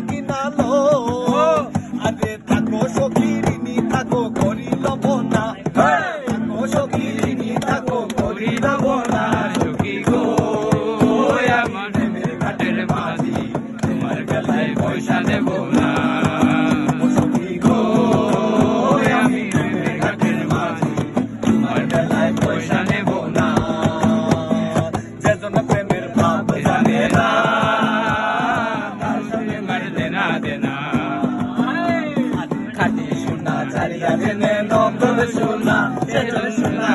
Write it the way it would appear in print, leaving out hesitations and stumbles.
কিনালো আরে থাকো সখিরিনী থাকো করি লব না থাকো সখিরিনী থাকো করি লব না সখী গো আমার প্রেমের ঘাটের মাঝি তোমার গলায় পয়সা দেব না সখী গো আমি প্রেমের ঘাটের মাঝি তোমার বেলায় পয়সা নেব না যেজন প্রেমের ভাব জানে না তার সঙ্গে মার দেনা দেনা খাটি সোনা চারিয়া জেনে নকল সোনা সেজন সোনা